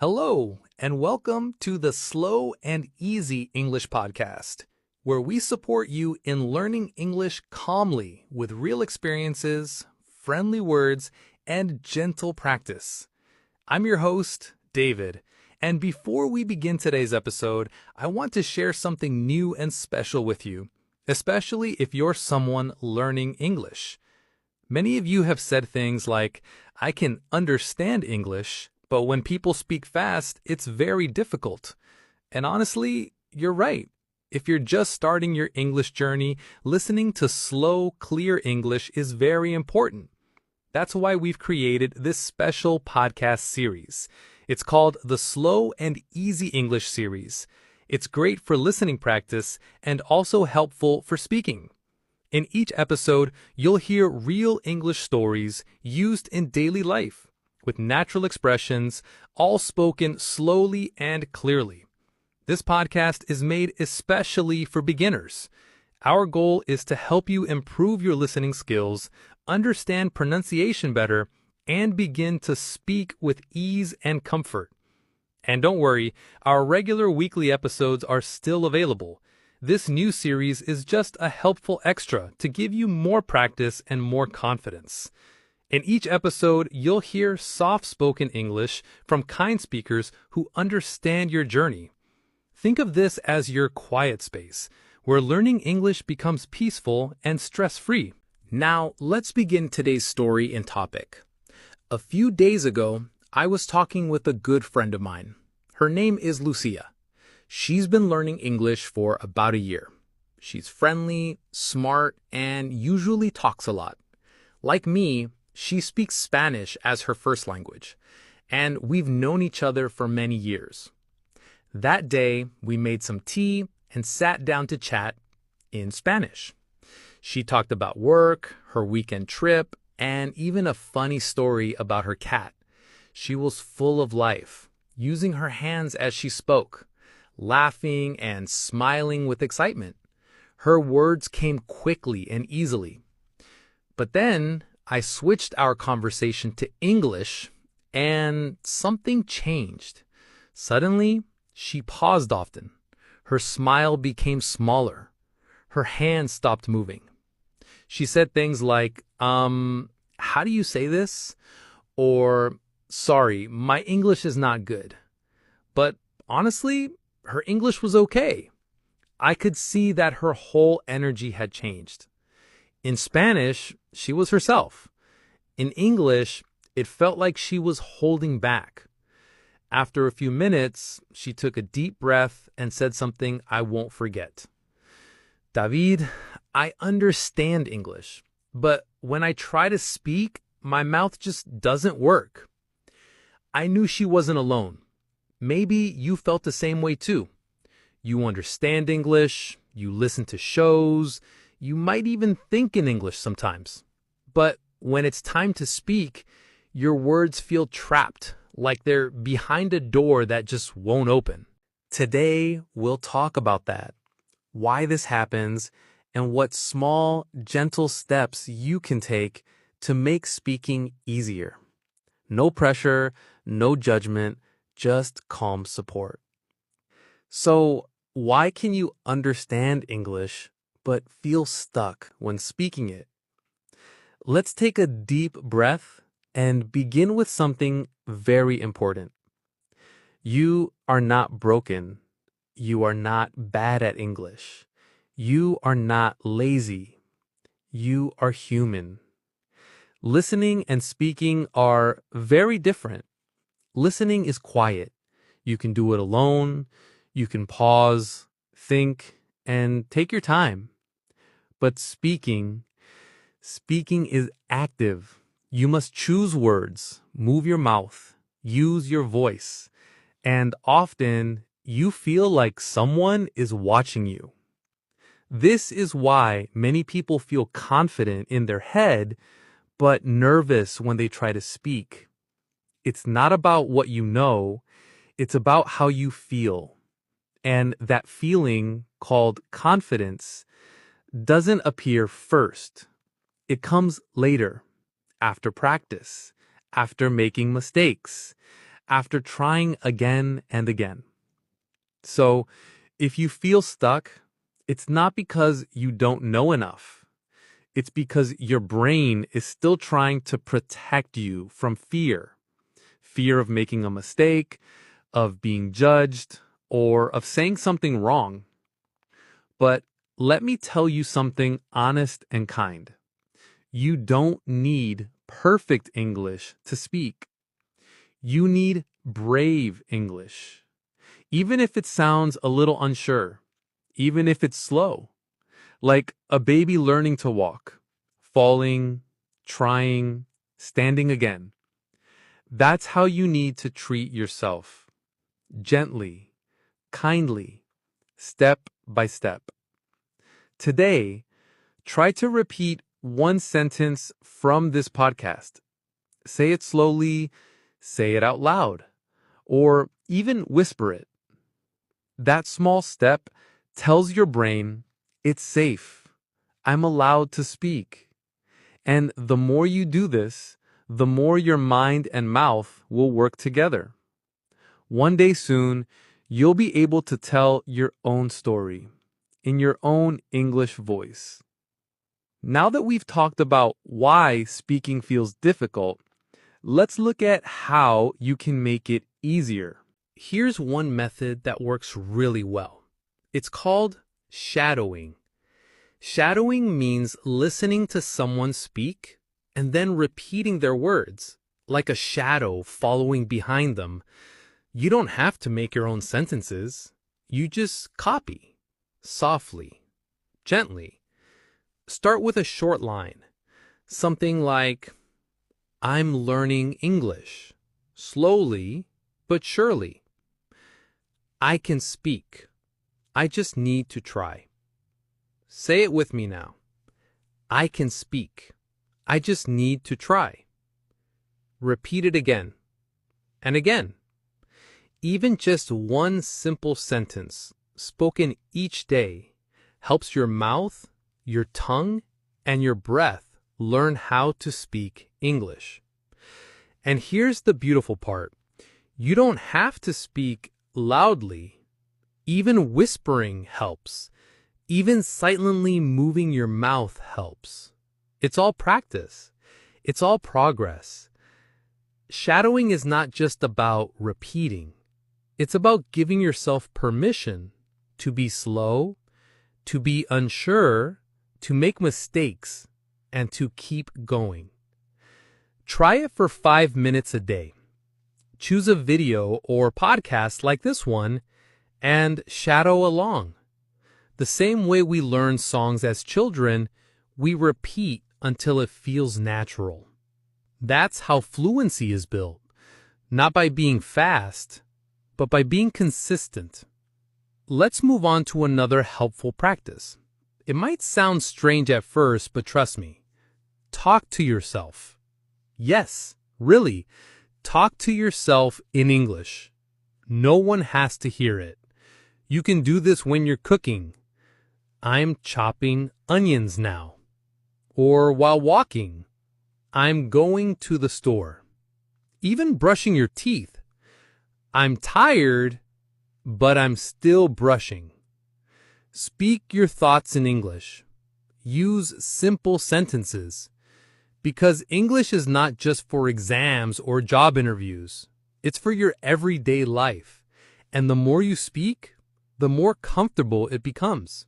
Hello, and welcome to the Slow and Easy English Podcast, where we support you in learning English calmly with real experiences, friendly words, and gentle practice. I'm your host, David, and before we begin today's episode, I want to share something new and special with you, especially if you're someone learning English. Many of you have said things like, I can understand English, but when people speak fast, it's very difficult. And honestly, you're right. If you're just starting your English journey, listening to slow, clear English is very important. That's why we've created this special podcast series. It's called the Slow and Easy English series. It's great for listening practice and also helpful for speaking. In each episode, you'll hear real English stories used in daily life, with natural expressions, all spoken slowly and clearly. This podcast is made especially for beginners. Our goal is to help you improve your listening skills, understand pronunciation better, and begin to speak with ease and comfort. And don't worry, our regular weekly episodes are still available. This new series is just a helpful extra to give you more practice and more confidence. In each episode, you'll hear soft-spoken English from kind speakers who understand your journey. Think of this as your quiet space, where learning English becomes peaceful and stress-free. Now, let's begin today's story and topic. A few days ago, I was talking with a good friend of mine. Her name is Lucia. She's been learning English for about a year. She's friendly, smart, and usually talks a lot. Like me, she speaks Spanish as her first language, and we've known each other for many years. That day, we made some tea and sat down to chat in Spanish. She talked about work, her weekend trip, and even a funny story about her cat. She was full of life, using her hands as she spoke, laughing and smiling with excitement. Her words came quickly and easily. But then, I switched our conversation to English, and something changed. Suddenly, she paused often. Her smile became smaller. Her hands stopped moving. She said things like, how do you say this? Or, sorry, my English is not good. But honestly, her English was okay. I could see that her whole energy had changed. In Spanish, she was herself. In English, it felt like she was holding back. After a few minutes, she took a deep breath and said something I won't forget. David, I understand English, but when I try to speak, my mouth just doesn't work. I knew she wasn't alone. Maybe you felt the same way too. You understand English, you listen to shows, you might even think in English sometimes. But when it's time to speak, your words feel trapped, like they're behind a door that just won't open. Today, we'll talk about that, why this happens, and what small, gentle steps you can take to make speaking easier. No pressure, no judgment, just calm support. So, why can you understand English but feel stuck when speaking it? Let's take a deep breath and begin with something very important. You are not broken. You are not bad at English. You are not lazy. You are human. Listening and speaking are very different. Listening is quiet. You can do it alone. You can pause, think, and take your time. But speaking is active. You must choose words, move your mouth, use your voice, and often you feel like someone is watching you. This is why many people feel confident in their head, but nervous when they try to speak. It's not about what you know, it's about how you feel. And that feeling, called confidence, doesn't appear first. It comes later, after practice, after making mistakes, after trying again and again. So, if you feel stuck, it's not because you don't know enough. It's because your brain is still trying to protect you from fear. Fear of making a mistake, of being judged, or of saying something wrong. But let me tell you something honest and kind. You don't need perfect English to speak. You need brave English. Even if it sounds a little unsure, even if it's slow, like a baby learning to walk, falling, trying, standing again. That's how you need to treat yourself. Gently, kindly, step by step. Today, try to repeat one sentence from this podcast. Say it slowly, say it out loud, or even whisper it. That small step tells your brain, it's safe. I'm allowed to speak. And the more you do this, the more your mind and mouth will work together. One day soon, you'll be able to tell your own story in your own English voice. Now that we've talked about why speaking feels difficult, let's look at how you can make it easier. Here's one method that works really well. It's called shadowing. Shadowing means listening to someone speak and then repeating their words, like a shadow following behind them. You don't have to make your own sentences. You just copy, softly, gently. Start with a short line, something like, I'm learning English, slowly but surely. I can speak. I just need to try. Say it with me now. I can speak. I just need to try. Repeat it again and again. Even just one simple sentence spoken each day helps your mouth, your tongue, and your breath learn how to speak English. And here's the beautiful part. You don't have to speak loudly. Even whispering helps. Even silently moving your mouth helps. It's all practice. It's all progress. Shadowing is not just about repeating. It's about giving yourself permission to be slow, to be unsure, to make mistakes, and to keep going. Try it for 5 minutes a day. Choose a video or podcast like this one and shadow along. The same way we learn songs as children, we repeat until it feels natural. That's how fluency is built, not by being fast, but by being consistent. Let's move on to another helpful practice. It might sound strange at first, but trust me. Talk to yourself. Yes, really, talk to yourself in English. No one has to hear it. You can do this when you're cooking. I'm chopping onions now. Or while walking. I'm going to the store. Even brushing your teeth. I'm tired, but I'm still brushing. Speak your thoughts in English. Use simple sentences. Because English is not just for exams or job interviews. It's for your everyday life. And the more you speak, the more comfortable it becomes.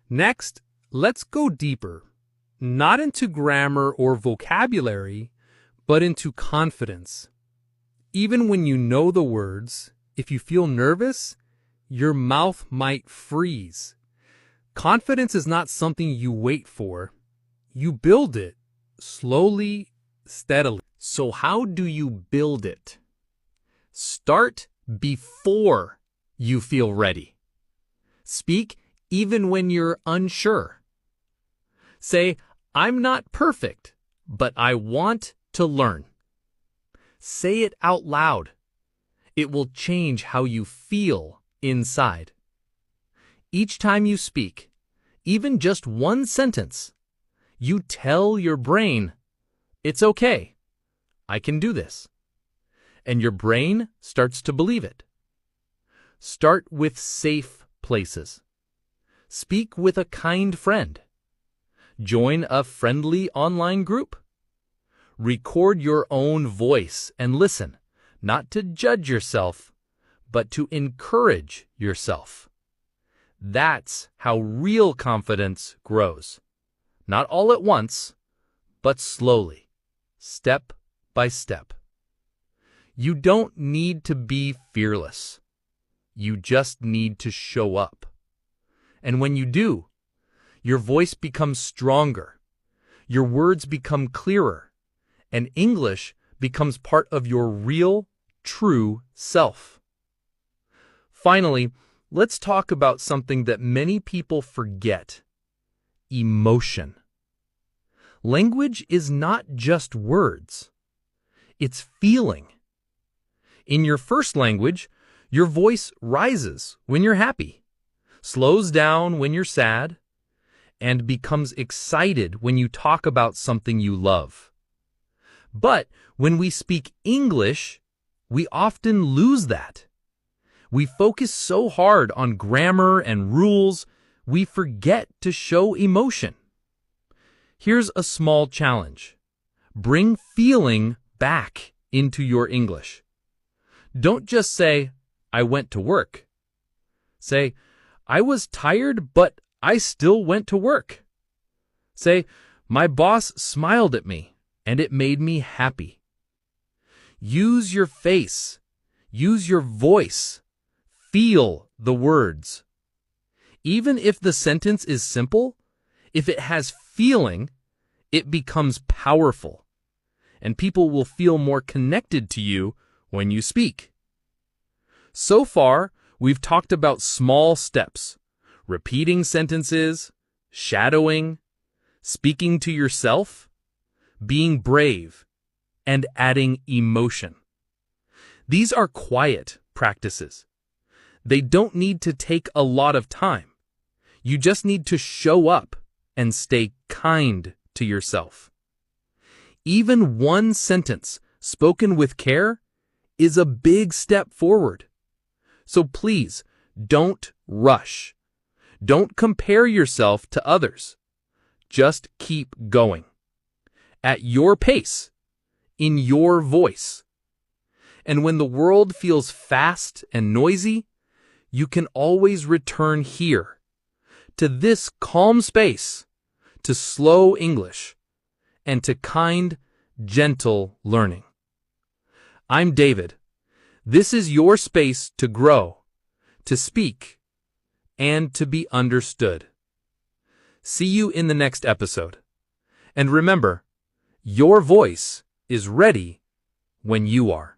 Next, let's go deeper. Not into grammar or vocabulary, but into confidence. Even when you know the words, if you feel nervous, your mouth might freeze. Confidence is not something you wait for. You build it slowly, steadily. So how do you build it? Start before you feel ready. Speak even when you're unsure. Say, I'm not perfect, but I want to learn. Say it out loud. It will change how you feel inside. Each time you speak, even just one sentence, you tell your brain, it's okay. I can do this. and your brain starts to believe it. Start with safe places. Speak with a kind friend. Join a friendly online group. Record your own voice and listen, not to judge yourself, but to encourage yourself. That's how real confidence grows. Not all at once, but slowly, step by step. You don't need to be fearless. You just need to show up. And when you do, your voice becomes stronger, your words become clearer, and English becomes part of your real, true self. Finally, let's talk about something that many people forget: emotion. Language is not just words. It's feeling. In your first language, your voice rises when you're happy, slows down when you're sad, and becomes excited when you talk about something you love. But when we speak English, we often lose that. We focus so hard on grammar and rules, we forget to show emotion. Here's a small challenge. Bring feeling back into your English. Don't just say, "I went to work." Say, "I was tired, but I still went to work." Say, "My boss smiled at me, and it made me happy." Use your face. Use your voice. Feel the words. Even if the sentence is simple, if it has feeling, it becomes powerful, and people will feel more connected to you when you speak. So far, we've talked about small steps: repeating sentences, shadowing, speaking to yourself, being brave, and adding emotion. These are quiet practices. They don't need to take a lot of time. You just need to show up and stay kind to yourself. Even one sentence spoken with care is a big step forward. So please, don't rush. Don't compare yourself to others. Just keep going. At your pace, in your voice. And when the world feels fast and noisy, you can always return here, to this calm space, to slow English, and to kind, gentle learning. I'm David. This is your space to grow, to speak, and to be understood. See you in the next episode. And remember, your voice is ready when you are.